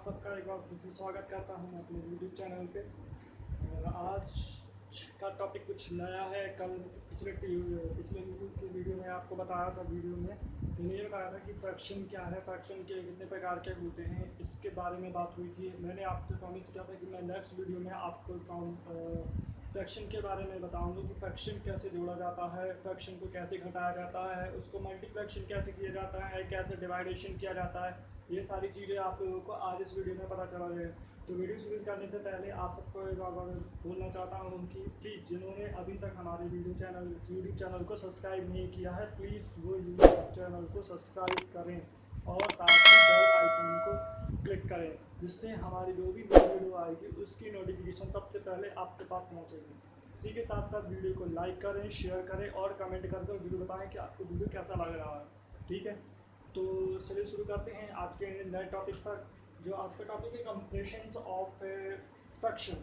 सबका एक बार फिर से स्वागत करता हूँ अपने यूट्यूब चैनल पे। और आज का टॉपिक कुछ नया है। कल पिछले की वीडियो में आपको बताया था, वीडियो में मैंने ये बताया था कि फ्रैक्शन क्या है, फ्रैक्शन के कितने प्रकार के होते हैं, इसके बारे में बात हुई थी। मैंने आपसे प्रॉमिस किया था कि मैं नेक्स्ट वीडियो में आपको फ्रैक्शन के बारे में बताऊंगा कि फ्रैक्शन कैसे जोड़ा जाता है, फ्रैक्शन को कैसे घटाया जाता है, उसको मल्टीप्लिकेशन कैसे किया जाता है, कैसे डिवाइडेशन किया जाता है। ये सारी चीज़ें आप लोगों को आज इस वीडियो में पता चला जाएगा। तो वीडियो शुरू करने से पहले आप सबको एक बार बोलना चाहता हूँ कि प्लीज़ जिन्होंने अभी तक हमारे यूट्यूब चैनल को सब्सक्राइब नहीं किया है, प्लीज़ वो यूट्यूब चैनल को सब्सक्राइब करें और साथ ही बेल आइकन को क्लिक करें, जिससे हमारी जो भी वीडियो आएगी उसकी नोटिफिकेशन सबसे पहले आपके पास पहुँचेगी। इसी के साथ साथ वीडियो को लाइक करें, शेयर करें और कमेंट करके वीडियो बताएं कि आपको वीडियो कैसा लग रहा है। ठीक है, तो चलिए शुरू करते हैं आज के नए टॉपिक पर। जो आज का टॉपिक है comparison of fraction.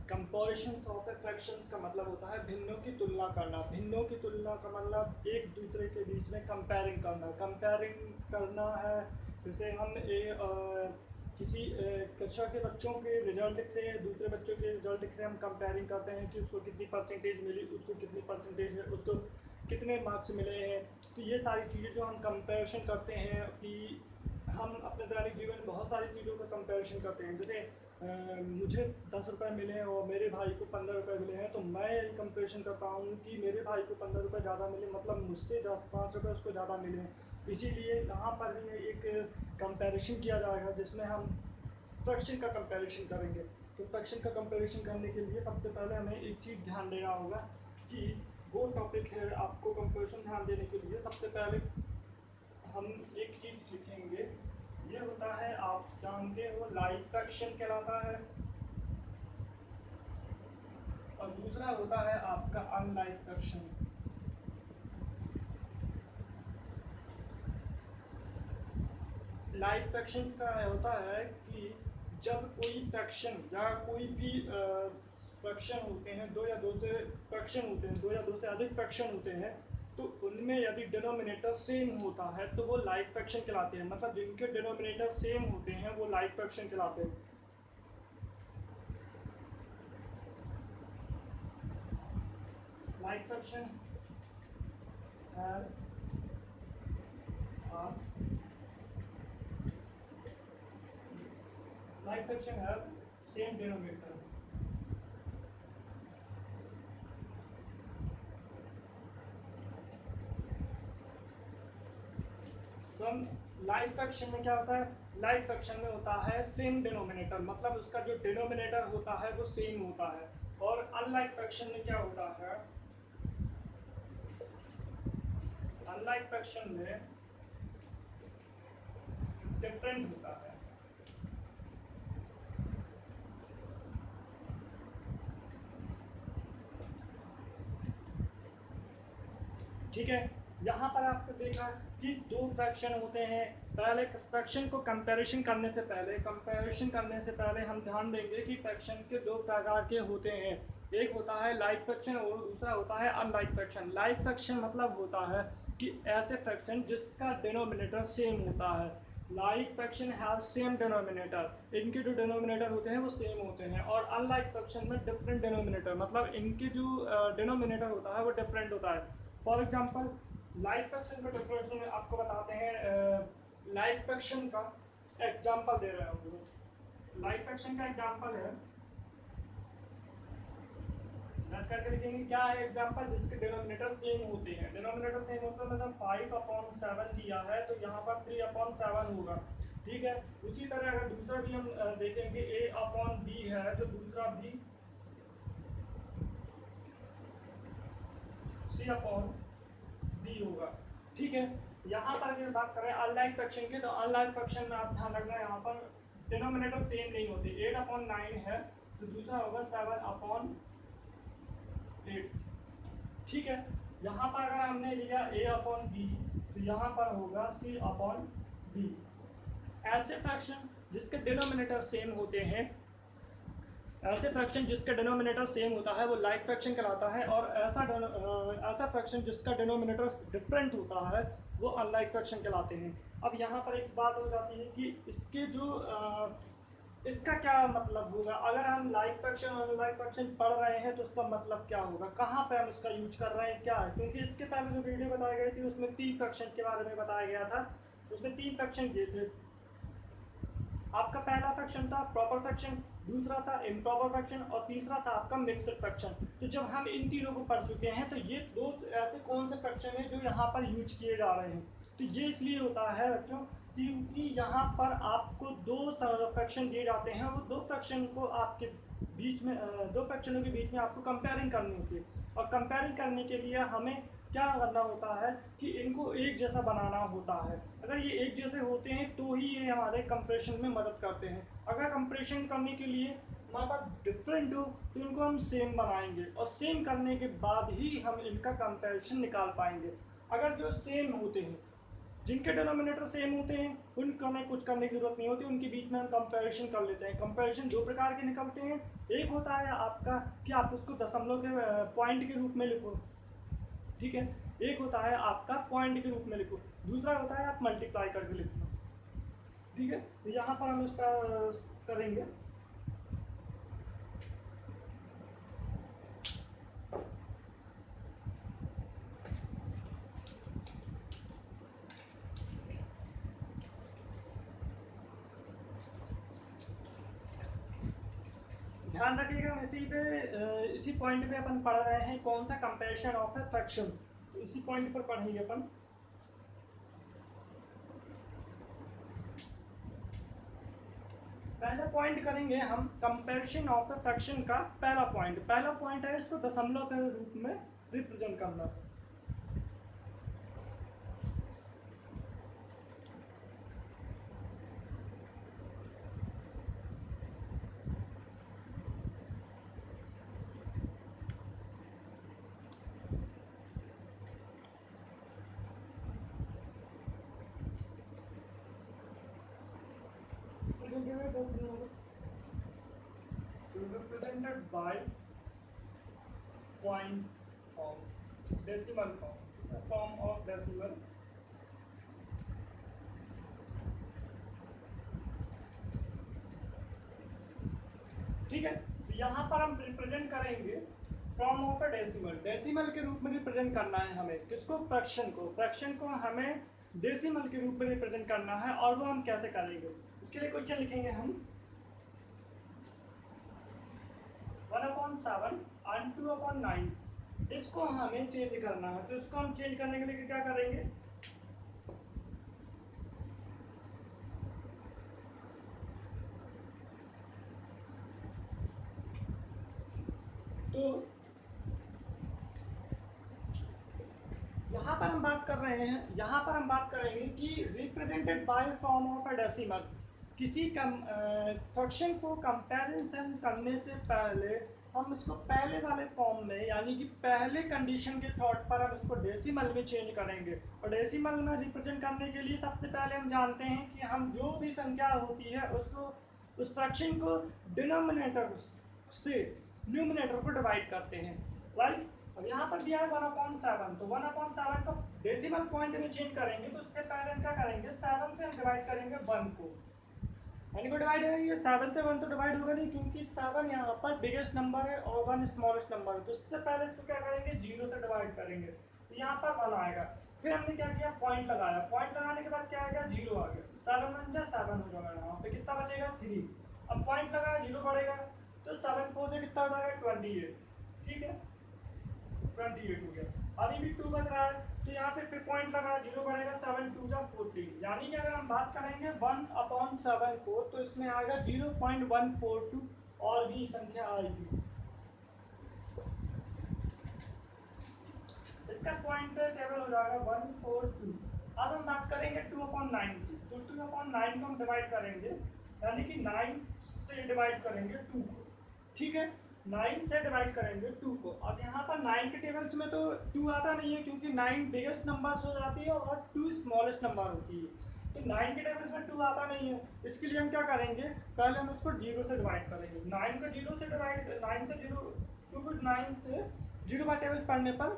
Comparison of fractions का मतलब होता है भिन्नों की तुलना करना। भिन्नों की तुलना का मतलब एक दूसरे के बीच में कंपेयरिंग करना। कंपेयरिंग करना है जैसे हम किसी कक्षा के बच्चों के रिजल्ट से दूसरे बच्चों के रिजल्ट से हम कंपेयरिंग करते हैं कि उसको कितनी परसेंटेज मिली, उसको कितनी परसेंटेज है, उसको कितने मार्क्स मिले हैं। तो ये सारी चीज़ें जो हम कंपैरिजन करते हैं कि हम अपने दैनिक जीवन में बहुत सारी चीज़ों का कंपैरिजन करते हैं। जैसे मुझे 10 रुपये मिले और मेरे भाई को 15 रुपये मिले हैं, तो मैं ये कंपैरिजन करता हूँ कि मेरे भाई को 15 रुपये ज़्यादा मिले, मतलब मुझसे 5 रुपये उसको ज़्यादा मिले हैं। इसीलिए यहाँ पर भी एक कंपैरिजन किया जाएगा जिसमें हम फ्रैक्शन का कंपैरिजन करेंगे। तो फ्रैक्शन का कंपैरिजन करने के लिए सबसे पहले हमें एक चीज़ ध्यान देना होगा कि वो टॉपिक है आपको कंपैरिजन ध्यान देने के लिए सबसे पहले हम एक चीज़ सीखेंगे। ये होता है, आप जानते हो, लाइव फ्रैक्शन कहलाता है, और दूसरा होता है आपका अनलाइव फ्रैक्शन। लाइव फ्रैक्शन का होता है कि जब कोई फ्रैक्शन या कोई भी फ्रैक्शन होते हैं, दो या दो से फ्रैक्शन होते हैं, दो या दो से अधिक फ्रैक्शन होते हैं, तो उनमें यदि डिनोमिनेटर सेम होता है तो वो लाइव फ्रैक्शन कहलाते हैं। मतलब जिनके डिनोमिनेटर सेम होते हैं वो लाइव फ्रैक्शन कहलाते हैं। लाइव फ्रैक्शन लाइव फ्रैक्शन है सेम डिनोमिनेटर। लाइव फ्रैक्शन में क्या होता है? लाइव फ्रैक्शन में होता है सेम डिनोमिनेटर, मतलब उसका जो डिनोमिनेटर होता है वो सेम होता है। और अनलाइव फ्रैक्शन में क्या होता है? अनलाइव फ्रैक्शन में डिफरेंट होता है। ठीक है, यहाँ पर आपको देखा कि दो फ्रैक्शन होते हैं। पहले फ्रैक्शन को कंपैरिजन करने से पहले हम ध्यान देंगे कि फ्रैक्शन के दो प्रकार के होते हैं। एक होता है लाइव फ्रैक्शन और दूसरा होता है अनलाइव फ्रैक्शन। लाइव फ्रैक्शन मतलब होता है कि ऐसे फ्रैक्शन जिसका डिनोमिनेटर सेम होता है। Live fraction have same denominator, इनके जो डिनोमिनेटर होते हैं वो सेम होते हैं। और अनलाइव फ्रैक्शन में डिफरेंट डिनोमिनेटर, मतलब इनके जो डिनोमिनेटर होता है वो डिफरेंट होता है। फॉर एग्जाम्पल लाइव फ्रैक्शन का डिफरेंशियल में आपको बताते हैं। लाइव फ्रैक्शन का एग्जाम्पल दे रहे हैं। लाइव फ्रैक्शन का एग्जाम्पल है, दस करके लिखेंगे क्या है एग्जाम्पल, जिसके डिनोमिनेटर सेम होते हैं। डिनोमिनेटर सेम होता है मतलब 5/7 दिया है तो यहाँ पर 3/7 होगा। ठीक है, उसी तरह अगर दूसरा भी हम देखेंगे a/b है तो दूसरा भी c/b होगा। ठीक है, यहाँ पर अगर बात करें अनलाइव फ्रैक्शन की, तो अनलाइव फ्रैक्शन में आप ध्यान रखना, यहाँ पर डिनोमिनेटर सेम नहीं होते। 8/9 है तो दूसरा होगा 7/8। ठीक है, यहाँ पर अगर हमने लिया a/b तो यहाँ पर होगा c/b। ऐसे फ्रैक्शन जिसके डिनोमिनेटर सेम होते हैं, ऐसे फ्रैक्शन जिसका डिनोमिनेटर सेम होता है वो लाइव फ्रैक्शन कहलाता है। और ऐसा फ्रैक्शन जिसका डिनोमिनेटर डिफरेंट होता है वो अनलाइक फ्रैक्शन कहलाते हैं। अब यहाँ पर एक बात हो जाती है कि इसके जो इसका क्या मतलब होगा। अगर हम लाइक फ्रैक्शन और अनलाइक फ्रैक्शन पढ़ रहे हैं तो उसका मतलब क्या होगा, कहाँ पे हम इसका यूज कर रहे हैं, क्या है। क्योंकि इसके पहले जो वीडियो बताई गई थी उसमें 3 फ्रैक्शन के बारे में बताया गया था। उसमें 3 फ्रैक्शन किए थे। आपका पहला फ्रैक्शन था प्रॉपर फ्रैक्शन, दूसरा था इम्प्रॉपर फ्रैक्शन और तीसरा था आपका मिक्स्ड फ्रैक्शन। तो जब हम इन तीनों को पढ़ चुके हैं तो ये दो ऐसे कौन से फ्रैक्शन हैं जो यहाँ पर यूज किए जा रहे हैं। तो ये इसलिए होता है बच्चों क्योंकि यहाँ पर आपको दो फ्रैक्शन दिए जाते हैं, वो दो फ्रैक्शन को आपके बीच में दो फ्रैक्शनों के बीच में आपको कंपेयरिंग करनी होती है। और कंपेयरिंग करने के लिए हमें क्या करना होता है कि इनको एक जैसा बनाना होता है। अगर ये एक जैसे होते हैं तो ही ये हमारे कंप्रेशन में मदद करते हैं। अगर कंप्रेशन करने के लिए हमारे पास डिफरेंट हो तो इनको हम सेम बनाएंगे और सेम करने के बाद ही हम इनका कंपैरिजन निकाल पाएंगे। अगर जो सेम होते हैं, जिनके डिनोमिनेटर सेम होते हैं, उनको हमें कुछ करने की जरूरत नहीं होती, उनके बीच में हम कंपैरिजन कर लेते हैं। कंपैरिजन दो प्रकार के निकलते हैं। एक होता है आपका कि आप उसको दशमलव के पॉइंट के रूप में लिखो, ठीक है। एक होता है आपका पॉइंट के रूप में लिखो, दूसरा होता है आप मल्टीप्लाई करके लिखो, ठीक है। तो यहाँ पर हम इसका करेंगे। ध्यान रखिएगा इसी पॉइंट पे अपन पढ़ रहे हैं कौन सा कंपैरिजन ऑफ ए फ्रैक्शन। तो इसी पॉइंट पर पढ़ेंगे अपन। पहला पॉइंट करेंगे हम कंपैरिजन ऑफ ए फ्रैक्शन का। पहला पॉइंट है इसको दशमलव के रूप में रिप्रेजेंट करना। Represented by point form, decimal form of decimal। ठीक है। तो यहाँ पर हम रिप्रेजेंट करेंगे form of a decimal. Decimal के रूप में रिप्रेजेंट करना है हमें किसको, फ्रैक्शन को हमें डेसिमल के रूप में रिप्रेजेंट करना है। और वो हम कैसे करेंगे, उसके लिए क्वेश्चन लिखेंगे हम 1/7 और 2/9। इसको हमें चेंज करना है। तो इसको हम चेंज करने के लिए क्या करेंगे, तो यहाँ पर हम बात कर रहे हैं, यहाँ पर हम बात करेंगे कि represented by form of a decimal. किसी फ्रैक्शन को कंपैरिजन करने से पहले हम इसको पहले वाले फॉर्म में यानी कि पहले कंडीशन के थॉट पर हम इसको डेसिमल में चेंज करेंगे। और डेसिमल में रिप्रेजेंट करने के लिए सबसे पहले हम जानते हैं कि हम जो भी संख्या होती है उसको, उस फ्रैक्शन को डिनोमिनेटर से न्यूमिनेटर को डिवाइड करते हैं, राइट। अब यहाँ पर दिया है 1/7, तो 1/7 को डेसिमल पॉइंट में चेंज करेंगे। तो उससे पहले हम क्या करेंगे, 7 से हम डिवाइड करेंगे 1 को, यानी को डिवाइड है। ये 7 से 1 तो डिवाइड होगा नहीं क्योंकि 7 यहाँ पर बिगेस्ट नंबर है और 1 स्मॉलेस्ट नंबर है। तो उससे पहले इसको क्या करेंगे, 0 से डिवाइड करेंगे। तो यहाँ पर 1 आएगा। फिर हमने क्या किया, पॉइंट लगाया। पॉइंट लगाने के बाद क्या आएगा, 0 आ गया। 7 1 जा 7 हो जाएगा, यहाँ पे कितना बचेगा 3। अब पॉइंट लगाया, 0 बढ़ेगा तो 7 4 से कितना हो जाएगा 28, ठीक है 28 हो गया। अभी भी 2 बच रहा है तो यहाँ पे फिर पॉइंट लगा, 0 बढ़ेगा, 7 2 जा 14। यानी कि अगर हम बात करेंगे 1/7 को तो इसमें आएगा 0.142 और भी संख्या आएगी। इसका पॉइंट टेबल हो जाएगा 142। अब हम बात करेंगे 2/9 की। तो 2/9 को हम डिवाइड करेंगे, यानी कि 9 से डिवाइड करेंगे 2 को, ठीक है 9 से डिवाइड करेंगे 2 को। अब यहाँ पर 9 के टेबल्स में तो 2 आता नहीं है क्योंकि 9 बिगेस्ट नंबर हो जाती है और 2 स्मॉलेस्ट नंबर होती है। तो 9 के टेबल्स में 2 आता नहीं है। इसके लिए हम क्या करेंगे, पहले हम उसको 0 से डिवाइड करेंगे। 9 को 0 से डिवाइड, 9 से 0 2 को 9 से 0 बाय टेबल्स पढ़ने पर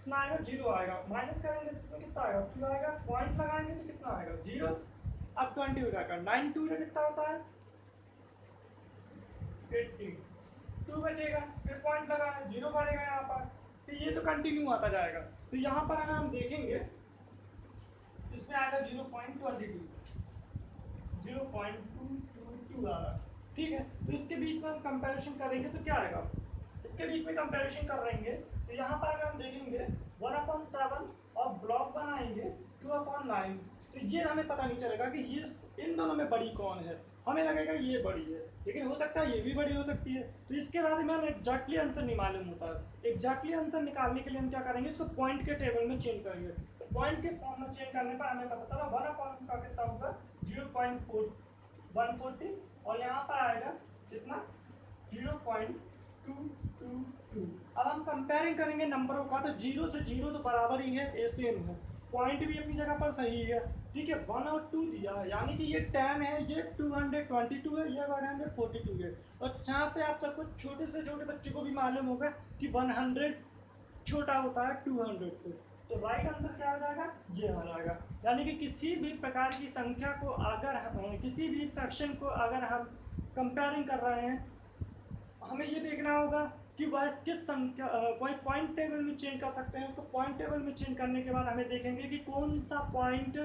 कितना आएगा, 0 आएगा। माइनस करेंगे तो इसमें कितना आएगा, 2 आएगा। पॉइंट लगाएंगे तो कितना आएगा, 0। अब 20 हो जाएगा, 9 2 कितना होता है, 18। 2 बचेगा, फिर पॉइंट लगाए, 0 बढ़ेगा यहाँ पर। तो ये तो कंटिन्यू आता जाएगा। तो यहाँ पर अगर हम देखेंगे इसमें आएगा 0.22, 0.222 आ रहा है, ठीक है। तो इसके बीच में हम कंपैरिजन करेंगे तो क्या आएगा, इसके बीच में कंपैरिजन करेंगे तो यहाँ पर अगर हम देखेंगे 1/7 और ब्लॉक बनाएंगे 2/9, तो ये हमें पता नहीं चलेगा कि ये इन दोनों में बड़ी कौन है। हमें लगेगा ये बड़ी है, लेकिन हो सकता है ये भी बड़ी हो सकती है। तो इसके बारे में हमें एग्जैक्टली आंसर नहीं मालूम होता है। एग्जैक्टली आंसर निकालने के लिए हम क्या करेंगे, इसको पॉइंट के टेबल में चेंज करेंगे। पॉइंट के फॉर्म में चेंज करने पर हमें पता चला 1/4 का कितना होगा, 0.140, और यहाँ पर आएगा कितना, 0.222। अब हम कंपेयरिंग करेंगे नंबरों का, तो 0 से 0 तो बराबर ही है, ए सेम है। पॉइंट भी अपनी जगह पर सही है, ठीक है। 1 और 2 दिया है, यानी कि ये 10 है, ये 222 है, ये 142 है। और जहाँ पे आप सबको छोटे से छोटे बच्चों को भी मालूम होगा कि 100 छोटा होता है 200 से। तो राइट आंसर क्या हो जाएगा, ये आ जाएगा। यानी कि किसी भी प्रकार की संख्या को अगर किसी भी फ्रैक्शन को अगर हम कंपेयरिंग कर रहे हैं, हमें ये देखना होगा कि वह किस संख्या कोई पॉइंट टेबल में चेंज कर सकते हैं। उसको पॉइंट टेबल में चेंज करने के बाद हमें देखेंगे कि कौन सा पॉइंट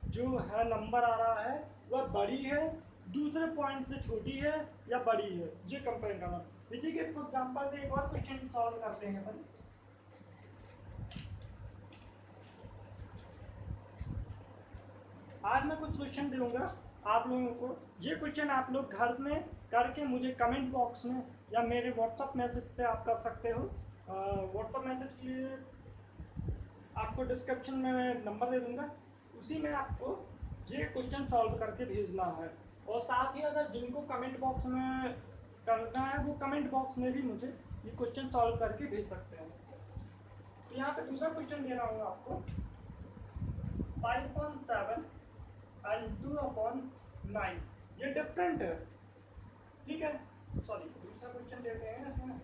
जो है नंबर आ रहा है वह बड़ी है, दूसरे पॉइंट से छोटी है या बड़ी है, ये कंपेयर करना। इसी के एग्जाम्पल में एक और क्वेश्चन सॉल्व करते हैं अपन। आज मैं कुछ क्वेश्चन दूंगा आप लोगों को। ये क्वेश्चन आप लोग घर में करके मुझे कमेंट बॉक्स में या मेरे व्हाट्सअप मैसेज पे आप कर सकते हो। व्हाट्सअप मैसेज के लिए आपको डिस्क्रिप्शन में मैं नंबर दे दूंगा, उसी में आपको ये क्वेश्चन सॉल्व करके भेजना है। और साथ ही अगर जिनको कमेंट बॉक्स में करना है वो कमेंट बॉक्स में भी मुझे ये क्वेश्चन सॉल्व करके भेज सकते हैं। तो यहाँ पे दूसरा क्वेश्चन दे रहा हूँ आपको, 5/7 and 2/9, ये डिफरेंट है, ठीक है। सॉरी, दूसरा क्वेश्चन देते हैं इसमें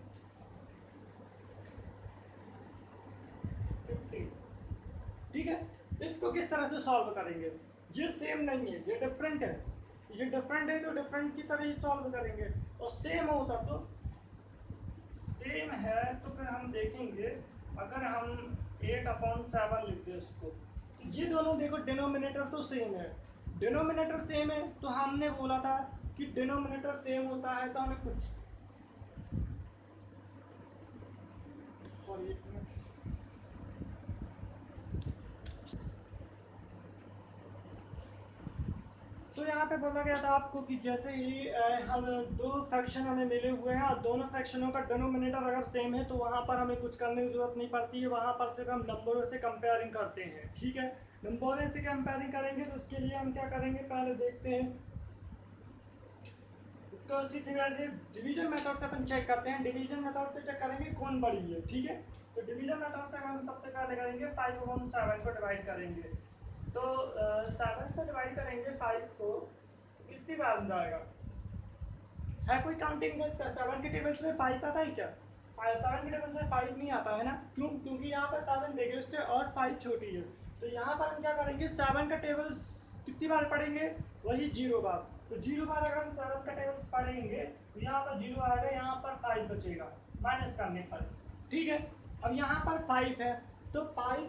50, ठीक है। इसको किस तरह से सॉल्व करेंगे, ये सेम नहीं है, ये डिफरेंट है। ये डिफरेंट है तो डिफरेंट की तरह ही सॉल्व करेंगे, और सेम होता तो सेम है तो फिर हम देखेंगे अगर हम 8/7 लिखते हैं इसको, तो ये दोनों देखो डिनोमिनेटर तो सेम है, डिनोमिनेटर सेम है तो हमने बोला था कि डिनोमिनेटर सेम होता है तो हमें कुछ तो यहाँ पे बोला गया था आपको कि जैसे ही हम दो फ्रैक्शन हमें मिले हुए हैं और दोनों फ्रैक्शनों का डिनोमिनेटर अगर सेम है तो वहाँ पर हमें कुछ करने की जरूरत नहीं पड़ती है, वहाँ पर सिर्फ हम नंबरों से कंपेयरिंग करते हैं, ठीक है। नंबरों से कंपेयरिंग करेंगे तो उसके लिए हम क्या करेंगे, पहले देखते हैं इसको उसी तरह से डिवीजन मेथड से अपन चेक करते हैं। डिवीजन मेथड से चेक करेंगे कौन बड़ी है, ठीक है। तो डिवीजन मेथड से हम सबसे पहले करेंगे 5/7 को डिवाइड करेंगे, तो 7 से डिवाइड करेंगे 5 को, कितनी बार जाएगा, है कोई काउंटिंग है 7 के टेबल में 5 आता है क्या, 7 के टेबल में 5 नहीं आता है ना, क्यों, क्योंकि यहाँ पर 7 बिगेस्ट है और 5 छोटी है। तो यहाँ पर हम क्या करेंगे, 7 का टेबल कितनी बार पढ़ेंगे, वही 0 बार। तो 0 बार अगर हम 7 का टेबल पढ़ेंगे तो यहाँ पर 0 आएगा, यहाँ पर 5 बचेगा माइनस करने पर, ठीक है। अब यहाँ पर 5 है तो 5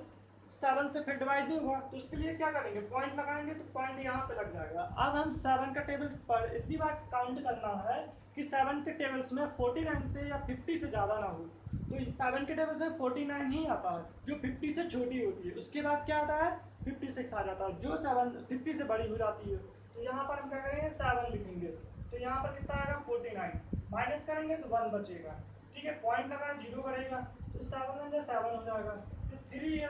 7 से फिर डिवाइड नहीं हुआ, तो इसके लिए क्या करेंगे, पॉइंट लगाएंगे, तो पॉइंट यहाँ पे लग जाएगा। अब हम 7 का टेबल पर इतनी बार काउंट करना है कि 7 के टेबल्स में 49 से या 50 से ज़्यादा ना हो। तो 7 के टेबल्स में 49 ही आता है जो 50 से छोटी होती है, उसके बाद क्या आता है 56 आ जाता है जो 50 से बड़ी हो जाती है। तो यहाँ पर हम क्या करेंगे 7 लिखेंगे, तो यहाँ पर कितना आएगा 49, माइनस करेंगे तो 1 बचेगा, ठीक है। पॉइंट लगा 0 बढ़ेगा तो 7 हो जाएगा, तो 3 है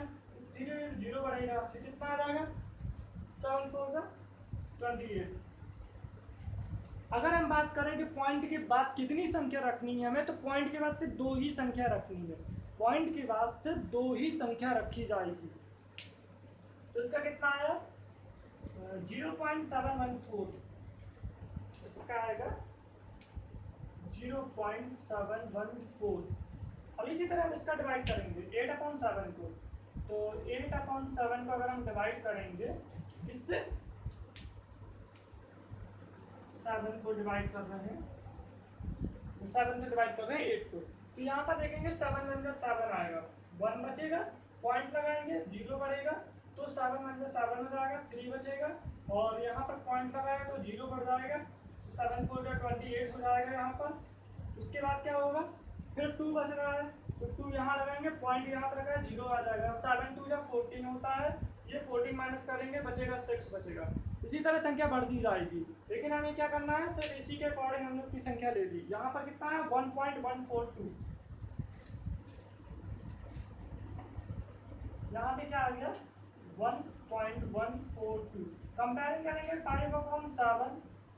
0 बढ़ेगा, फिर कितना आ जाएगा 7 होगा 28। अगर हम बात करें कि पॉइंट के बाद कितनी संख्या रखनी है हमें, तो पॉइंट के बाद से 2 ही संख्या रखनी है, पॉइंट के बाद से 2 ही संख्या रखी जाएगी। तो इसका कितना आया 0.714, इसका आएगा 0.714, अब इसी तरह हम इसका डिवाइड करेंगे 8/7 को, तो 8/7 को अगर हम डिवाइड करेंगे इससे, 7 को डिवाइड कर रहे हैं, 7 से डिवाइड कर रहे हैं 8 को, तो यहाँ पर देखेंगे 7 × 7 आएगा, 1 बचेगा, पॉइंट लगाएंगे 0 बढ़ेगा तो 7 × 7 हो जाएगा, 3 बचेगा, और यहाँ पर पॉइंट लगाएगा तो 0 बढ़ जाएगा, 7 4 28 हो जाएगा यहाँ पर। उसके बाद क्या होगा, फिर 2 बच रहा है तो 2 यहाँ लगाएंगे, पॉइंट यहाँ पर लगाए 0 आ जाएगा, 7 2 या 14 होता है, ये 14 माइनस करेंगे बचेगा 6 बचेगा। इसी तरह संख्या बढ़ती जाएगी, लेकिन हमें क्या करना है, सिर्फ इसी के अकॉर्डिंग हम लोग की संख्या ले ली। यहाँ पर कितना है 1.142, यहाँ पे क्या आ गया 1.142। कंपेयर करेंगे 5/7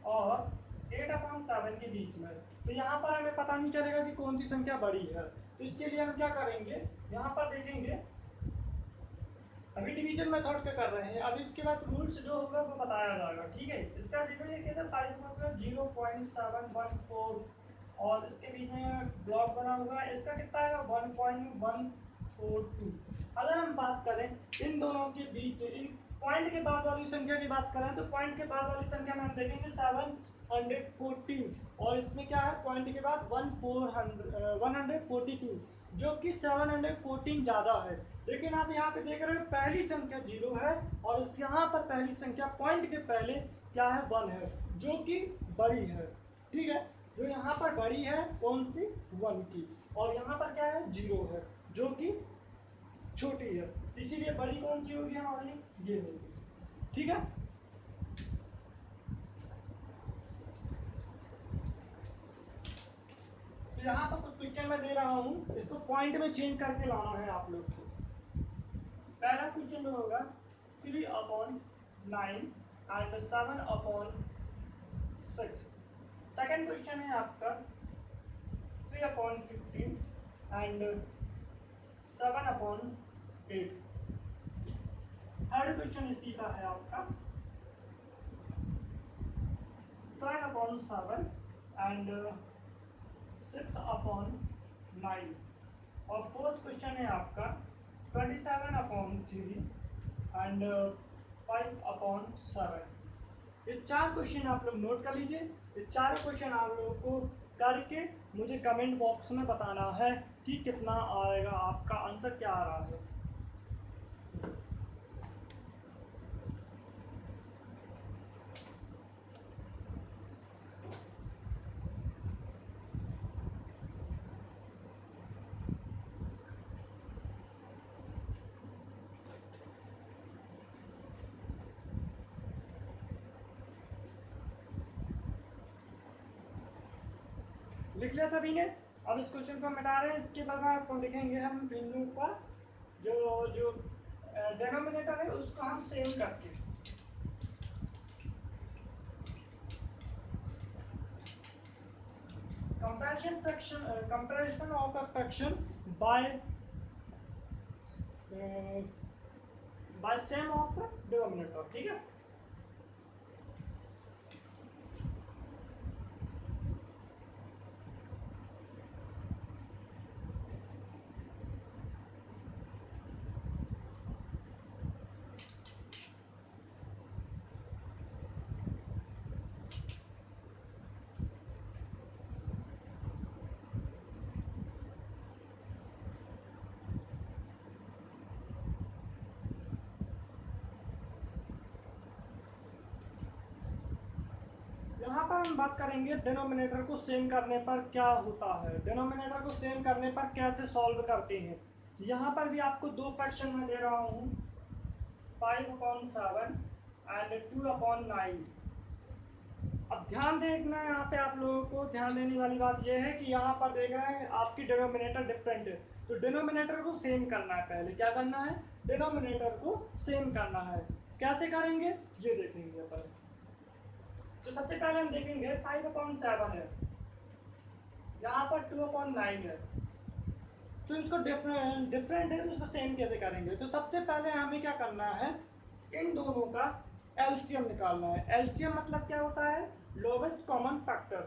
और 8/7 के बीच में, तो यहाँ पर हमें पता नहीं चलेगा कि कौन सी संख्या बड़ी है, तो इसके लिए हम क्या करेंगे, यहाँ पर देखेंगे, अभी डिवीजन मेथड पे कर रहे हैं, अभी इसके बाद रूल्स जो होगा वो बताया जाएगा, ठीक है। इसका डिवीजन 0.714 और इसके बीच में ब्लॉक बना हुआ है, इसका कितना है 1.142। अगर हम बात करें इन दोनों के बीच, इन पॉइंट के बाद वाली संख्या की बात करें, तो पॉइंट के बाद वाली संख्या में हम देखेंगे 714, और इसमें क्या है पॉइंट के बाद 142, जो कि 714 ज़्यादा है। लेकिन आप यहाँ पे देख रहे हो पहली संख्या 0 है, और यहाँ पर पहली संख्या पॉइंट के पहले क्या है 1 है, जो कि बड़ी है, ठीक है। जो यहाँ पर बड़ी है कौन सी 1 की, और यहाँ पर क्या है 0 है जो कि छोटी है, इसीलिए बड़ी कौन सी होगी हमारी, ये होगी, ठीक है। तो यहाँ पर कुछ पिक्चर में दे रहा हूँ, इसको पॉइंट में चेंज करके लाना है आप लोग को। पहला क्वेश्चन में होगा 3/9 एंड 7/6। सेकंड क्वेश्चन है आपका 3/15 एंड 7/8। थर्ड क्वेश्चन इसी का है आपका 5/7 एंड 6/9। और फोर्थ क्वेश्चन है आपका 27/3 एंड 5/7। ये 4 क्वेश्चन आप लोग नोट कर लीजिए। ये 4 क्वेश्चन आप लोगों को करके मुझे कमेंट बॉक्स में बताना है कि कितना आएगा, आपका आंसर क्या आ रहा है। लिख लिया सभी ने। अब इस क्वेश्चन को मिटा रहे हैं, इसके बाद आपको लिखेंगे हम बिंदु पर जो डिनोमिनेटर है उसको हम सेम करके। Comparison of a fraction by same of denominator, ठीक है। यहाँ पर हम बात करेंगे डिनोमिनेटर को सेम करने पर क्या होता है, डिनोमिनेटर को सेम करने पर कैसे सॉल्व करते हैं। यहाँ पर भी आपको 2 फ्रैक्शन में दे रहा हूँ 5/7 एंड 2/9। अब ध्यान देखना है यहाँ पे, आप लोगों को ध्यान देने वाली बात यह है कि यहाँ पर देखा है आपकी डिनोमिनेटर डिफरेंट है, तो डिनोमिनेटर को सेम करना है। पहले क्या करना है, डिनोमिनेटर को सेम करना है। कैसे करेंगे ये देखेंगे अपन। तो सबसे पहले हम देखेंगे 5/7 है, यहाँ पर 2/9 है, तो इसको डिफरेंट है तो इसको सेम कैसे करेंगे। तो सबसे पहले हमें क्या करना है, इन दोनों का एलसीएम निकालना है। एलसीएम मतलब क्या होता है, lowest common factor,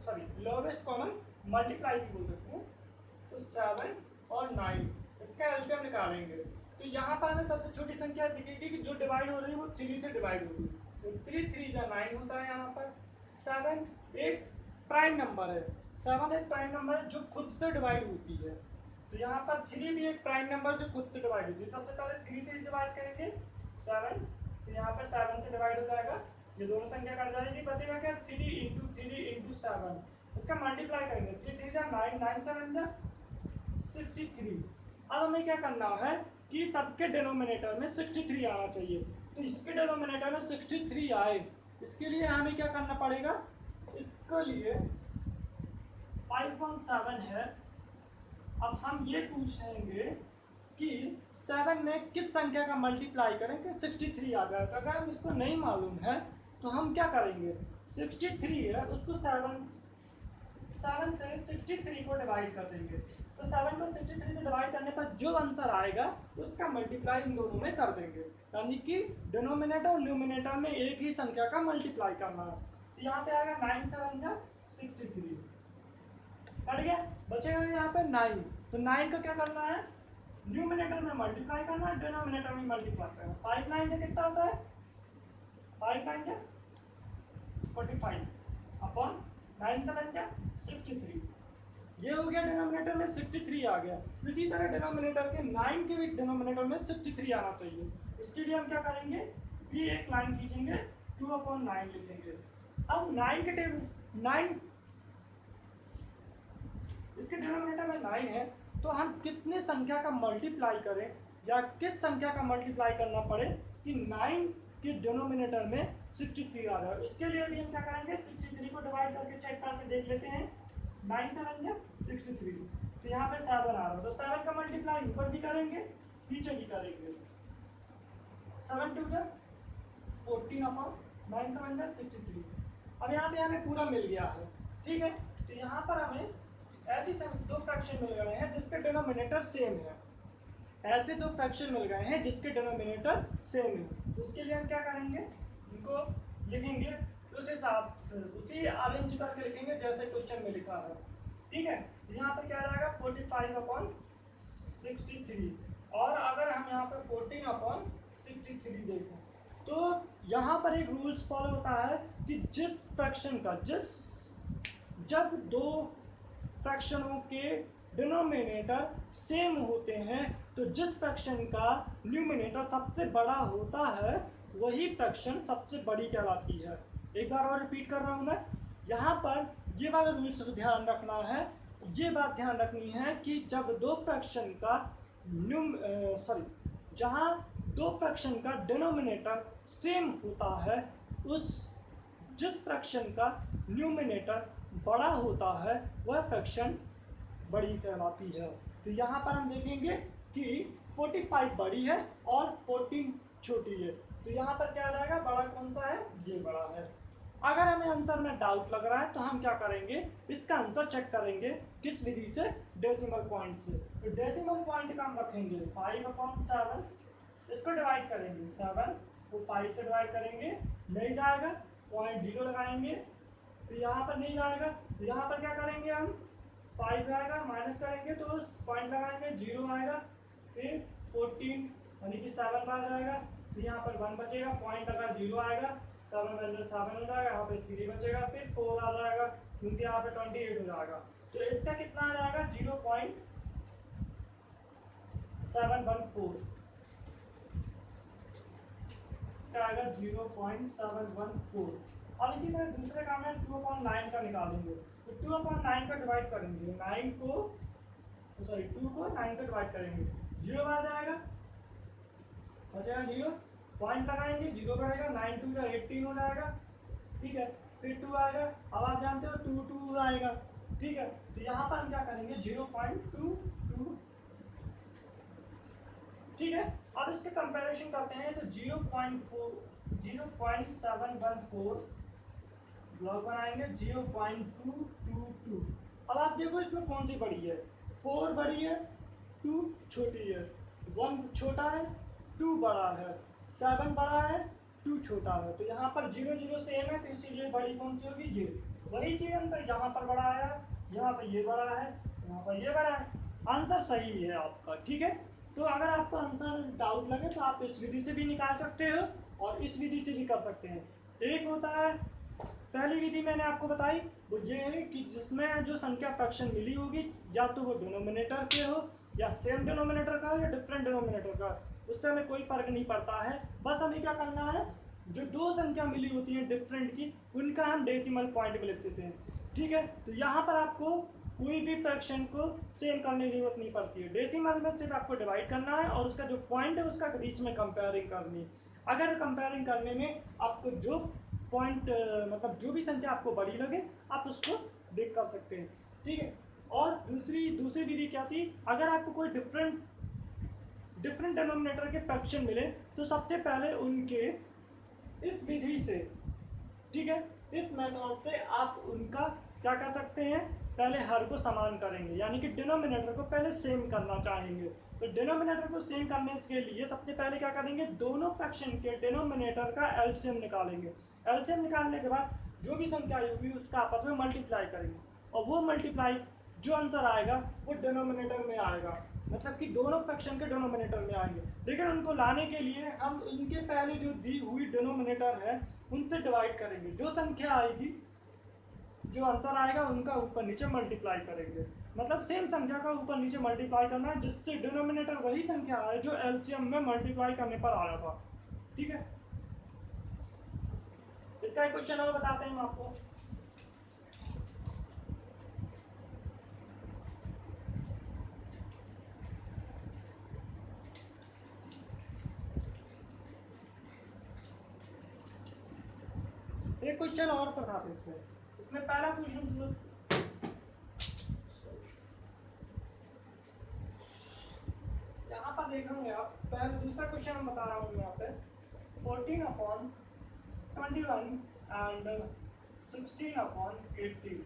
sorry lowest common multiply भी बोल सकते हैं। तो 7 और 9 इसका एलसीएम निकालेंगे तो यहाँ पर हमें सबसे छोटी संख्या दिखेगी कि जो डिवाइड हो रही है वो 3 से डिवाइड होगी। तो 3 3 9 होता है। यहाँ पर 7 एक प्राइम नंबर है, 7 एक प्राइम नंबर है जो खुद से डिवाइड होती है। तो यहाँ पर 3 भी एक प्राइम नंबर जो खुद से डिवाइड होती है। सबसे पहले 3 से डिवाइड करेंगे 7, तो यहाँ पर 7 से डिवाइड हो जाएगा, ये दोनों संख्या कट जाएगी, बचेगा क्या 3 इंटू 7। इसका मल्टीप्लाई करेंगे 3 3 9 9 7 63। अब हमें क्या करना है कि सबके डिनोमिनेटर में 63 आना चाहिए। तो इसके डिनोमिनेटर में 63 आए, इसके लिए हमें क्या करना पड़ेगा, इसके लिए 5.7 है। अब हम ये पूछेंगे कि 7 में किस संख्या का मल्टीप्लाई करें कि 63 आ जाए। तो अगर हम इसको नहीं मालूम है तो हम क्या करेंगे, 63 है उसको 7 से 63 को डिवाइड कर देंगे। तो 7 को 63 से डिवाइड करने पर जो आंसर आएगा उसका मल्टीप्लाई इन दोनों में कर देंगे, यानी कि डिनोमिनेटर और न्यूमिनेटर में एक ही संख्या का मल्टीप्लाई करना है। तो यहाँ पे आएगा 9 7 63, कट गया, बचेगा यहाँ पे 9। तो 9 को क्या करना है, न्यूमिनेटर में मल्टीप्लाई करना है, डिनोमिनेटर में मल्टीप्लाई करना है। 5 9 से कितना होता है, 5 9 45 अपॉन 9 7 63। ये हो गया, डिनोमिनेटर में 63 आ गया। इसी तरह डिनोमिनेटर के 9 के भी डिनोमिनेटर में 63 आना चाहिए। इसके लिए हम क्या करेंगे, ये एक लाइन खींचेंगे, 2/9 लिखेंगे। अब 9 के टेबल 9 इसके डिनोमिनेटर में 9 है, तो हम कितने संख्या का मल्टीप्लाई करें या किस संख्या का मल्टीप्लाई करना पड़े कि 9 के डिनोमिनेटर में 63 आ जाए। इसके लिए भी हम क्या करेंगे, 63 को डिवाइड करके चेक करके देख लेते हैं। 9 7 63, तो यहाँ पे 7 आ रहा है, तो 7 का मल्टीप्लाई ऊपर भी करेंगे नीचे भी करेंगे। 7 2 14 अपॉन 9 7 63। अब यहाँ पे हमें पूरा मिल गया है, ठीक है। तो यहाँ पर हमें ऐसे दो फ्रैक्शन मिल गए हैं जिसके डिनोमिनेटर सेम है, ऐसे दो फ्रैक्शन मिल गए हैं जिसके डिनोमिनेटर सेम है। तो उसके लिए हम क्या करेंगे, इनको लिखेंगे उस हिसाब से, उसी अरेंज करके लिखेंगे जैसे क्वेश्चन में लिखा है, ठीक है। यहाँ पर क्या रहेगा 45 अपॉन 63, और अगर हम यहाँ पर 14 अपॉन 63 देखें तो यहाँ पर एक रूल्स फॉलो होता है कि जिस फ्रैक्शन का जब दो फ्रैक्शनों के डिनोमिनेटर सेम होते हैं तो जिस फ्रैक्शन का न्यूमिनेटर सबसे बड़ा होता है वही फ्रैक्शन सबसे बड़ी कहलाती है। एक बार और रिपीट कर रहा हूँ मैं, यहाँ पर ये वाला रूल्स ध्यान रखना है, ये बात ध्यान रखनी है कि जब दो फ्रैक्शन का जहाँ दो फ्रैक्शन का डिनोमिनेटर सेम होता है जिस फ्रैक्शन का न्यूमिनेटर बड़ा होता है वह फ्रैक्शन बड़ी कहलाती है। तो यहाँ पर हम देखेंगे कि 45 बड़ी है और 14 छोटी है, तो यहाँ पर क्या आ जाएगा, बड़ा कौन सा है, ये बड़ा है। अगर हमें आंसर में डाउट लग रहा है तो हम क्या करेंगे, इसका आंसर चेक करेंगे किस विधि से, डेसिमल पॉइंट से। तो डेसिमल पॉइंट का हम रखेंगे 5/7, इसको डिवाइड करेंगे 7 को 5 से डिवाइड करेंगे, नहीं जाएगा, 0.0 लगाएंगे, तो यहाँ पर नहीं जाएगा, तो यहाँ पर क्या करेंगे हम 5 आएगा, माइनस करेंगे तो पॉइंट लगाएंगे 0 आएगा, फिर 14 यानी कि 7 आ जाएगा, तो यहाँ पर 1 बचेगा, पॉइंट लगा 0 आएगा, 7 में 7 हो जाएगा, यहाँ पे 3 बचेगा, फिर 4 आ जाएगा क्योंकि यहाँ पे 28 हो जाएगा। तो इसका कितना आ जाएगा 0.714, इसका आएगा 0.714। और इसी तरह दूसरे काम में 2/9 का निकालेंगे, तो 2/9 का डिवाइड करेंगे, 2 को 9 का डिवाइड करेंगे, 0 आ जाएगा, बचेगा 0, पॉइंट लगाएंगे 0 बढ़ेगा, 9 2 का 18 हो जाएगा, ठीक है, फिर 2 आएगा, अब आप जानते हो 2 2 आएगा, ठीक है। तो यहाँ पर हम क्या करेंगे 0.22, ठीक है। अब इसके कंपैरिजन करते हैं तो 0.714 ब्लॉक बनाएंगे, 0.222। अब आप देखो इसमें कौन सी बड़ी है, 4 बड़ी है, 2 छोटी है, 1 छोटा है, 2 बड़ा है, 7 बड़ा है, 2 छोटा है। तो यहाँ पर 0 0 सेम है, तो इसीलिए बड़ी कौन सी होगी, ये। वही चीज़ अंतर यहाँ पर बड़ा आया, यहाँ पे ये बड़ा है, यहाँ पर ये बड़ा है। आंसर सही है आपका, ठीक है। तो अगर आपको आंसर डाउट लगे तो आप इस विधि से भी निकाल सकते हो और इस विधि से भी कर सकते हैं। एक होता है, पहली विधि मैंने आपको बताई वो ये है कि जिसमें जो संख्या फ्रैक्शन मिली होगी या तो वो डिनोमिनेटर के हो या सेम डिनोमिनेटर का हो या डिफरेंट डिनोमिनेटर का, उससे हमें कोई फर्क नहीं पड़ता है। बस हमें क्या करना है, जो दो संख्या मिली होती है डिफरेंट की, उनका हम डेसिमल पॉइंट में लिख देते हैं, ठीक है। तो यहाँ पर आपको कोई भी फ्रैक्शन को सेम करने की जरूरत नहीं पड़ती है। डेसिमल में सिर्फ आपको डिवाइड करना है और उसका जो पॉइंट है उसका बीच में कंपेयरिंग करनी है। अगर कंपेयरिंग करने में आपको जो पॉइंट मतलब जो भी संख्या आपको बड़ी लगे आप उसको देख कर सकते हैं, ठीक है। और दूसरी विधि क्या थी, अगर आपको कोई डिफरेंट डिनोमिनेटर के फ्रैक्शन मिले तो सबसे पहले उनके इस विधि से, ठीक है, इस मेथड से आप उनका क्या कर सकते हैं, पहले हर को समान करेंगे, यानी कि डिनोमिनेटर को पहले सेम करना चाहेंगे। तो डिनोमिनेटर को सेम करने के लिए सबसे पहले क्या करेंगे, दोनों फ्रैक्शन के डिनोमिनेटर का एलसीएम निकालेंगे। एलसीएम निकालने के बाद जो भी संख्या होगी उसका आपस में मल्टीप्लाई करेंगे और वो मल्टीप्लाई जो आंसर आएगा वो डिनोमिनेटर में आएगा, मतलब कि दोनों फ्रैक्शन के डिनोमिनेटर में आएंगे। लेकिन उनको लाने के लिए हम उनके पहले जो दी हुई डिनोमिनेटर है उनसे डिवाइड करेंगे। जो संख्या आएगी, जो आंसर आएगा उनका ऊपर नीचे मल्टीप्लाई करेंगे, मतलब सेम संख्या का ऊपर नीचे मल्टीप्लाई करना है जिससे डिनोमिनेटर वही संख्या है जो एलसीएम में मल्टीप्लाई करने पर आया था, ठीक है। इसका एक क्वेश्चन और बताते हैं आपको। एक क्वेश्चन और बताते हैं इसमें पहला क्वेश्चन यहाँ पर देखेंगे आप, पहले दूसरा क्वेश्चन हम बता रहा हूँ यहाँ पे 14/21 एंड 16/18,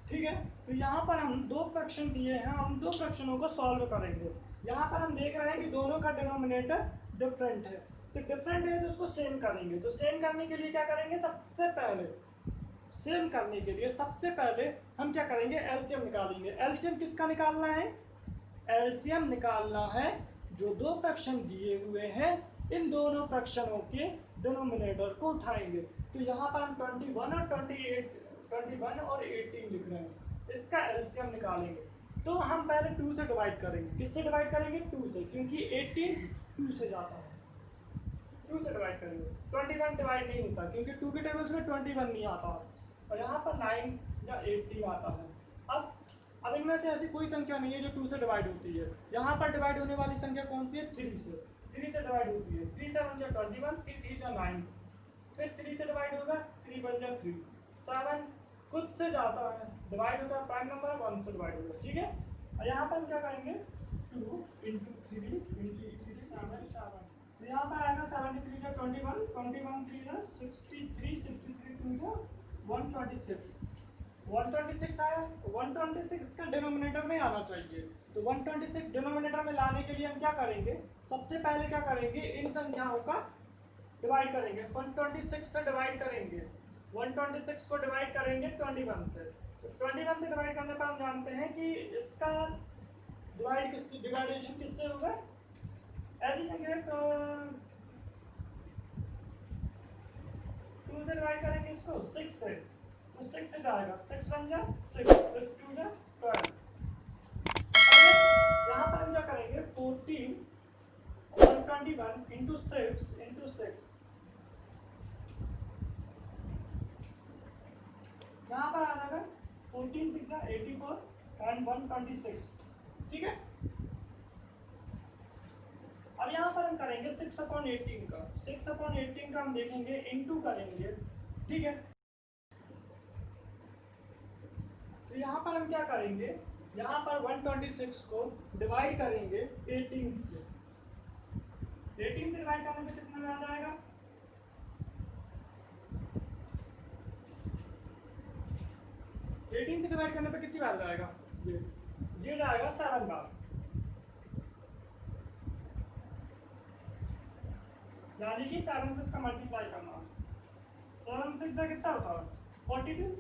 ठीक है। तो यहाँ पर हम दो फ्रैक्शन दिए हैं, हम दो फ्रैक्शनों को सॉल्व करेंगे। यहाँ पर हम देख रहे हैं कि दोनों का डिनोमिनेटर डिफरेंट है, तो डिफरेंट है तो उसको सेम करेंगे। तो सेम करने के लिए क्या करेंगे, सबसे पहले हम क्या करेंगे, एलसीएम निकालेंगे। एलसीएम किसका निकालना है, एलसीएम निकालना है जो दो फ्रैक्शन दिए हुए हैं इन दोनों फ्रैक्शनों के डिनोमिनेटर को उठाएंगे। तो यहाँ पर हम 21 और 18 लिख रहे हैं, इसका एलसीएम निकालेंगे। तो हम पहले 2 से डिवाइड करेंगे। किससे डिवाइड करेंगे, 2 से, क्योंकि 18 2 से जाता है, 2 से डिवाइड करेंगे। 21 डिवाइड नहीं होता क्योंकि 2 के टेबल्स में 21 नहीं आता है और यहाँ पर 9 या 18 आता है। अब इनमें से ऐसी कोई संख्या नहीं है जो 2 से डिवाइड होती है। यहाँ पर डिवाइड होने वाली संख्या कौन सी है, 3 से डिवाइड होती है। 3 से 1 जा 21, 3 जा 9, फिर 3 से डिवाइड होगा, 3 1 जा 3, 7 खुद से जाता है, डिवाइड होता है प्राइम नंबर, 1 से डिवाइड होगा, ठीक है। और यहाँ पर हम क्या करेंगे, 2 इंटू 3 इंटू 7, तो यहाँ पर आएगा 73 जा 21, 21 3 जा 63, 63 2 जा 126, 126 आया। 126 का डिनोमिनेटर में आना चाहिए। तो 126 डिनोमिनेटर में लाने के लिए हम क्या करेंगे, सबसे पहले क्या करेंगे, इन संख्याओं का डिवाइड करेंगे। 126 से डिवाइड करेंगे, 126 को डिवाइड करेंगे 21 से। तो 21 से डिवाइड करने पर हम जानते हैं कि इसका डिवाइडेशन किससे होगा, ऐसी संख्या 2 से डिवाइड करेंगे इसको 6 से, तो 6 से जाएगा, 6 1 जा 6, 2 जा 12। यहाँ पर हम क्या करेंगे, 14 121 इंटू 6 इंटू 6, यहाँ पर आ जाएगा 14 6 जा 84 एंड 126, ठीक है। अब यहाँ पर हम करेंगे 6/18 का, 6/18 का हम देखेंगे इनटू करेंगे, ठीक है। तो यहाँ पर हम क्या करेंगे, यहाँ पर 126 को डिवाइड करेंगे 18 से। 18 से डिवाइड करने में कितना में आ जाएगा, 18 से डिवाइड करने पे कितनी बार जाएगा, ये जाएगा 7 बार, यानी कि 7 से इसका मल्टीप्लाई करना। 7 से कितना होता है 42,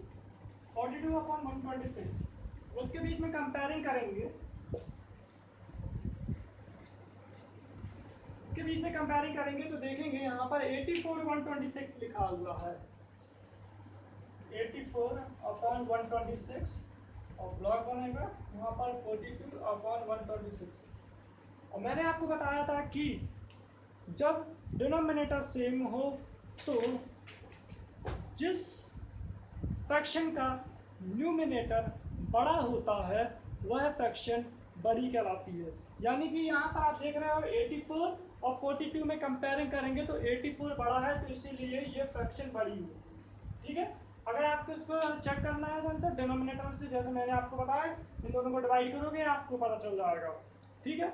42/126, उसके बीच में कंपेयरिंग करेंगे, इसके बीच में कंपेयरिंग करेंगे तो देखेंगे यहाँ पर 84/126 लिखा हुआ है, 84/126 और ब्लॉक बनेगा यहाँ पर 42/126। और मैंने आपको बताया था कि जब डिनोमिनेटर सेम हो तो जिस फ्रैक्शन का न्यूमिनेटर बड़ा होता है वह फ्रैक्शन बड़ी कहलाती है। यानी कि यहाँ पर आप देख रहे हो 84 और 42 में कंपेयरिंग करेंगे तो 84 बड़ा है तो इसीलिए ये फ्रैक्शन बड़ी है। ठीक है, अगर आपको इसको चेक करना है तो डिनोमिनेटर से जैसे मैंने आपको बताया इन दोनों को डिवाइड करोगे आपको पता चल जाएगा। ठीक है,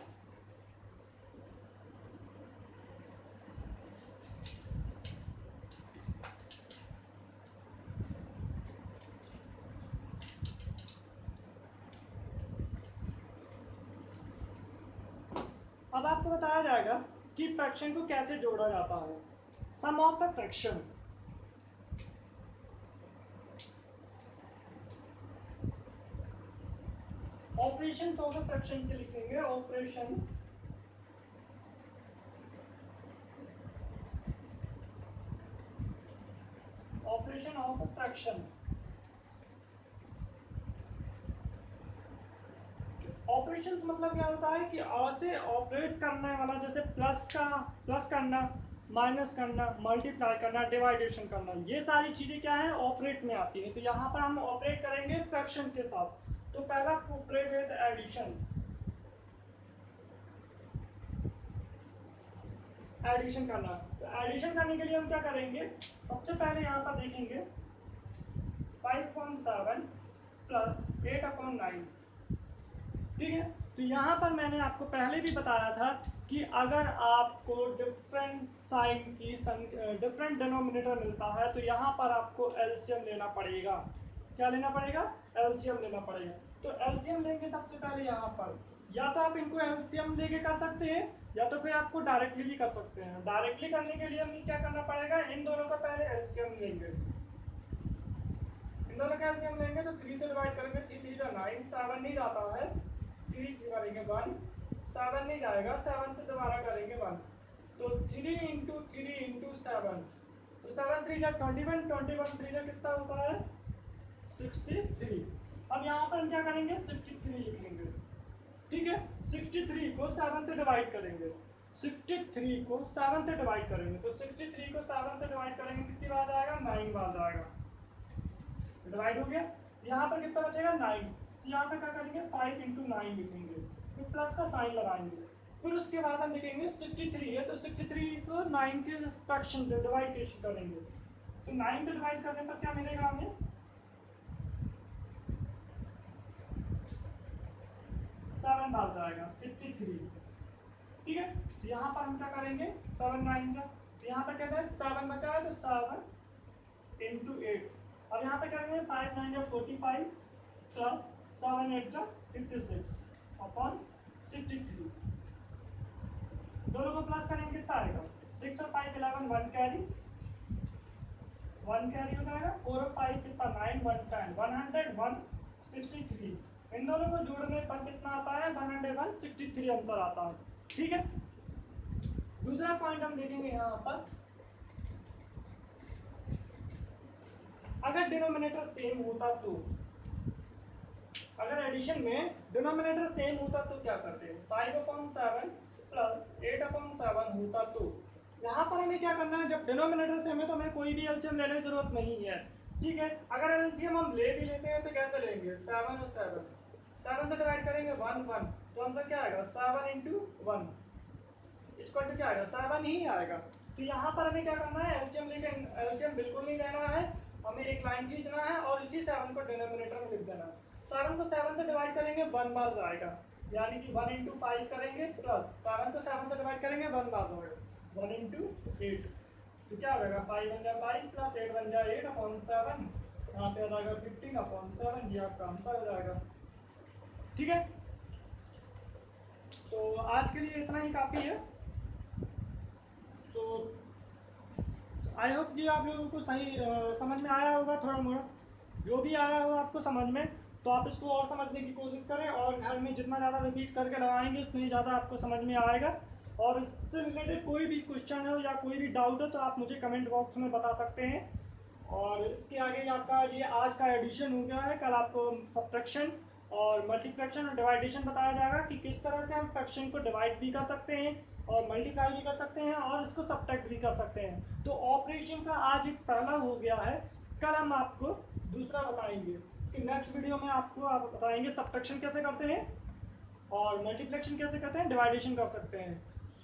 अब आपको बताया जाएगा कि फ्रैक्शन को कैसे जोड़ा जाता है। Sum of the fraction, operation of the fraction के लिखेंगे, operation of the fraction. Operation मतलब क्या होता है कि से ऑपरेट करने वाला, जैसे प्लस करना, माइनस करना, मल्टीप्लाई करना, डिवाइडेशन करना, ये सारी चीज़ें क्या है ऑपरेट में आती हैं। तो यहाँ पर हम ऑपरेट करेंगे फ्रैक्शन के साथ। तो पहला ऑपरेट विद एडिशन, एडिशन करना। तो एडिशन करने के लिए हम क्या करेंगे, सबसे पहले यहाँ पर देखेंगे 5.7 प्लस 8/9। ठीक है, तो यहाँ पर मैंने आपको पहले भी बताया था कि अगर आपको डिफरेंट साइन की डिफरेंट डिनोमिनेटर मिलता है तो यहाँ पर आपको एलसीएम लेना पड़ेगा। क्या लेना पड़ेगा, एलसीएम लेना पड़ेगा। तो एलसीएम लेंगे सबसे पहले यहाँ पर, या तो आप इनको एलसीएम लेके कर सकते हैं या तो फिर आपको डायरेक्टली भी कर सकते हैं। डायरेक्टली करने के लिए हमें क्या करना पड़ेगा, इन दोनों का पहले एलसीएम लेंगे, इन दोनों का एलसीएम लेंगे तो 3 से डिवाइड करेंगे, 3 3 9, 7 नहीं जाता है, 3 करेंगे 1, 7 नहीं जाएगा, 7 से दोबारा करेंगे 1, तो 3 × 3 × 7, तो 7 3 जा 21, 21 3 जा कितना होता है 63। अब यहाँ पर हम क्या करेंगे 63 लिखेंगे। ठीक है, 63 को 7 से डिवाइड करेंगे, 63 को 7 से डिवाइड करेंगे, तो 63 को 7 से डिवाइड करेंगे कितनी बार आएगा, 9 बार आएगा। डिवाइड हो गया, यहाँ पर कितना बचेगा 9। यहाँ पे क्या करेंगे 5 × 9 लिखेंगे, फिर प्लस का साइन लगाएंगे, फिर उसके बाद हम लिखेंगे 63 है तो 63 को 9 के फ्रैक्शन से डिवाइड करेंगे, तो 9 से डिवाइड करने पर क्या मिलेगा हमें 7 बार जाएगा 63। ठीक है, यहाँ पर हम क्या करेंगे 7 9 का, यहाँ पर कहते हैं 7 बचा है तो 7 × 8। अब यहाँ पे करेंगे 5 9 या 45 प्लस 7 8 का 56 अपॉन 63। दोनों को प्लस करेंगे कितना आएगा 6 और 5 11 1 कैरी हो जाएगा, 4 और 5 कितना 9 1 10 163। इन दोनों को जोड़ने पर कितना आता है 163 आंसर आता है। ठीक है, दूसरा पॉइंट हम देखेंगे यहाँ पर, अगर डिनोमिनेटर सेम होता तो, अगर एडिशन में डिनोमिनेटर सेम होता तो क्या करते हैं 5/7 प्लस 8/7 होता तो यहाँ पर हमें क्या करना है, जब डिनोमिनेटर सेम है तो हमें कोई भी एलसीएम लेने की जरूरत नहीं है। ठीक है, अगर एलसीएम हम ले भी लेते हैं तो कैसे लेंगे 7 और 7 से डिवाइड करेंगे 1 1, तो आंसर क्या आएगा 7 × 1 इक्वल टू क्या आएगा 7 ही आएगा। तो यहाँ पर हमें क्या करना है एलसीएम लेके, एलसीएम बिल्कुल नहीं लेना है, हमें एक लाइन खींचना है और इसी 7 को डिनोमिनेटर में लिख देना है। 7 को 7 से डिवाइड करेंगे 1 बार जाएगा, यानी कि 1 × 5 करेंगे प्लस 7 को 7 से डिवाइड करेंगे 1 बार जाएगा 1 × 8, तो क्या हो जाएगा 5 1 जा 5 प्लस 8 1 जा 8/7, यहाँ पे आ जाएगा 15/7, ये आपका आंसर हो जाएगा। ठीक है, तो आज के लिए इतना ही काफ़ी है। तो आई होप कि आप लोगों को सही समझ में आया होगा, थोड़ा मोड़ा जो भी आया हो आपको समझ में, तो आप इसको और समझने की कोशिश करें, और घर में जितना ज़्यादा रिपीट करके लगाएंगे उतनी ज़्यादा आपको समझ में आएगा। और इससे रिलेटेड कोई भी क्वेश्चन हो या कोई भी डाउट हो तो आप मुझे कमेंट बॉक्स में बता सकते हैं। और इसके आगे आपका ये आज का एडिशन हो गया है। कल आपको सब्ट्रैक्शन और मल्टीप्लिकेशन और डिवाइडेशन बताया जाएगा कि किस तरह से हम फ्रैक्शन को डिवाइड भी कर सकते हैं और मल्टीप्लाई भी कर सकते हैं और इसको सब्ट्रैक्ट भी कर सकते हैं। तो ऑपरेशन का आज एक पहला हो गया है, कल हम आपको दूसरा बताएंगे। इसके नेक्स्ट वीडियो में आपको आप बताएंगे सब्ट्रैक्शन कैसे करते हैं और मल्टीप्लिकेशन कैसे करते हैं, डिवाइडेशन कर सकते हैं।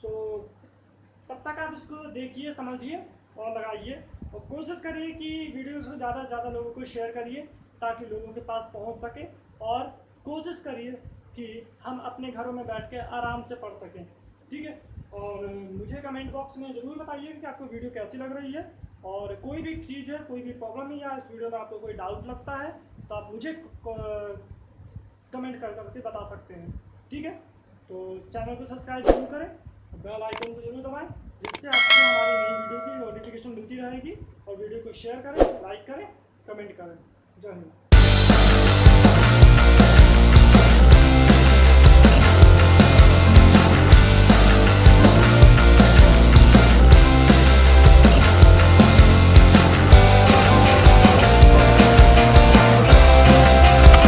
सो तब तक आप इसको देखिए, समझिए और लगाइए, और कोशिश करिए कि वीडियो से ज़्यादा लोगों को शेयर करिए ताकि लोगों के पास पहुंच सके। और कोशिश करिए कि हम अपने घरों में बैठ के आराम से पढ़ सकें, ठीक है। और मुझे कमेंट बॉक्स में ज़रूर बताइए कि आपको वीडियो कैसी लग रही है, और कोई भी चीज़ है, कोई भी प्रॉब्लम है या इस वीडियो में आपको कोई डाउट लगता है तो आप मुझे कमेंट करके बता सकते हैं, ठीक है। तो चैनल को सब्सक्राइब जरूर करें, बेल आइकन को जरूर दबाएं, जिससे आपको हमारी नई वीडियो की नोटिफिकेशन मिलती रहेगी। और वीडियो को शेयर करें, लाइक करें, कमेंट करें। जय हिंद।